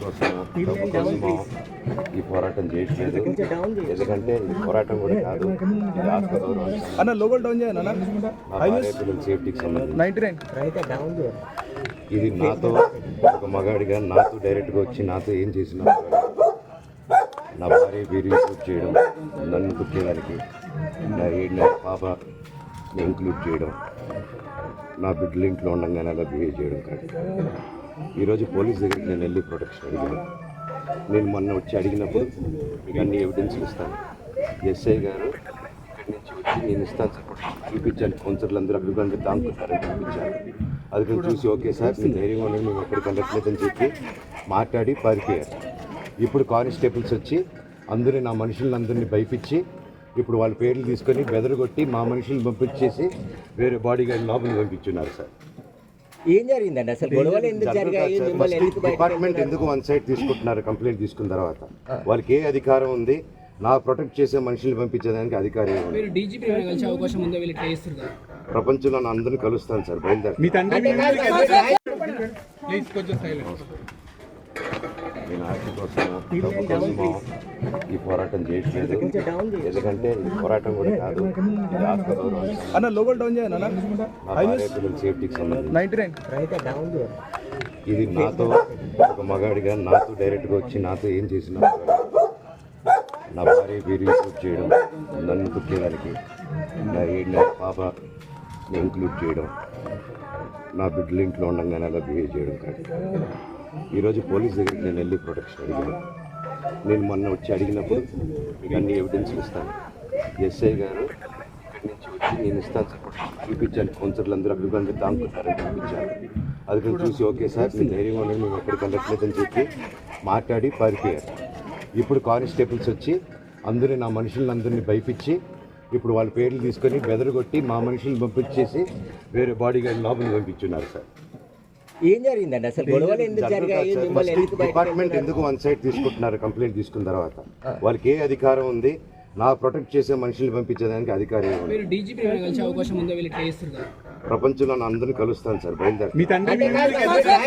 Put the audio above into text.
కోసము ఈ పోరాటం చేయట్లేదు. ఎందుకంటే ఈ పోరాటం కూడా కాదు, ఇది ఆత్మగౌరవం. నా భార్య పిల్లల సేఫ్టీకి సంబంధించి ఇది నాతో ఒక మగాడిగా నాతో డైరెక్ట్గా వచ్చి నాతో ఏం చేసినా నా భార్య పేరు ఇంక్లూడ్ చేయడం, నన్ను కుట్టేదానికి నా 7 నెలల పాపని ఇంక్లూడ్ చేయడం, నా బిడ్డలు ఇంట్లో ఉండగానే అలా బిహేవ్ చేయడం కాదు. ఈరోజు పోలీస్ దగ్గరికి నేను వెళ్ళి ప్రొటెక్షన్ అడిగాను. నేను మొన్న వచ్చి అడిగినప్పుడు మీకు అన్ని ఎవిడెన్స్లు ఇస్తాను. ఎస్ఐ గారు ఇక్కడి నుంచి వచ్చి నేను ఇస్తాను సార్ చూపించాను. కౌన్సిలర్లు అందరూ అభిప్రాయం దాంకున్నారని చూపించాను. అది నేను చూసి ఓకే సార్ నేను ధైర్యంగా ఉన్నాను, మేము ఎక్కడికి వెళ్ళట్లేదని చెప్పి మాట్లాడి పారిపోయారు. ఇప్పుడు కానిస్టేబుల్స్ వచ్చి అందరూ నా మనుషులందరినీ భయపించి ఇప్పుడు వాళ్ళ పేర్లు తీసుకొని బెదరగొట్టి మా మనుషులను పంపించేసి వేరే బాడీ గార్డ్ లోపలికి పంపించున్నారు సార్. ఏం జరిగిందండి అసలు? గొడవలు ఎందుకు జరిగాయి? డిపార్ట్మెంట్ ఎందుకు వన్ సైడ్ తీసుకుంటున్నారు? కంప్లైంట్ తీసుకున్న తర్వాత వాళ్ళకి ఏ అధికారం ఉంది? నా ప్రొటెక్ట్ చేసే మనుషుల్ని పంపించేదానికి అధికారం ఉంది. ప్రపంచంలో నా అందరిని కలుస్తాను సార్. బయలుదేరి నేను ఆర్టీ కోసము ఈ పోరాటం చేయట్లేదు. ఎందుకంటే ఈ పోరాటం కూడా కాదు, ఇది ఆత్మగౌరవం. నా భార్య పిల్లల సేఫ్టీకి సంబంధించి ఇది నాతో ఒక మగాడిగా నాతో డైరెక్ట్గా వచ్చి నాతో ఏం చేసినా నా భార్య పేరు ఇంక్లూడ్ చేయడం, నన్ను కుట్టేదానికి నా 7 నెలల పాపని ఇంక్లూడ్ చేయడం, నా బిడ్డలు ఇంట్లో ఉండగానే అలా బిహేవ్ చేయడం కాదు. ఈరోజు పోలీస్ దగ్గరికి నేను వెళ్ళి ప్రొటెక్షన్ అడిగాను. నేను మొన్న వచ్చి అడిగినప్పుడు మీకు అన్ని ఎవిడెన్స్లు ఇస్తాను. ఎస్ఐ గారు ఇక్కడి నుంచి వచ్చి నేను ఇస్తాను సార్ చూపించాను. కౌన్సిలర్లు అందరూ అభిప్రాయం దాంకున్నారని చూపించాను. అది నేను చూసి ఓకే సార్ నేను ధైర్యంగా ఉన్నాను, మేము ఎక్కడికి వెళ్ళట్లేదని చెప్పి మాట్లాడి పారిపోయారు. ఇప్పుడు కానిస్టేబుల్స్ వచ్చి అందరూ నా మనుషులందరినీ భయపించి ఇప్పుడు వాళ్ళ పేర్లు తీసుకొని బెదరగొట్టి మా మనుషులను పంపించేసి వేరే బాడీ గార్డ్ లోపలికి పంపించున్నారు సార్. ఏం జరిగిందండి అసలు? గొడవలు ఎందుకు జరిగాయి? డిపార్ట్మెంట్ ఎందుకు వన్ సైడ్ తీసుకుంటున్నారు? కంప్లైంట్ తీసుకున్న తర్వాత వాళ్ళకి ఏ అధికారం ఉంది? నా ప్రొటెక్ట్ చేసే మనుషుల్ని పంపించేదానికి అధికారం ఉంది. ప్రపంచంలో నా అందరిని కలుస్తాను సార్. బయలుదేరి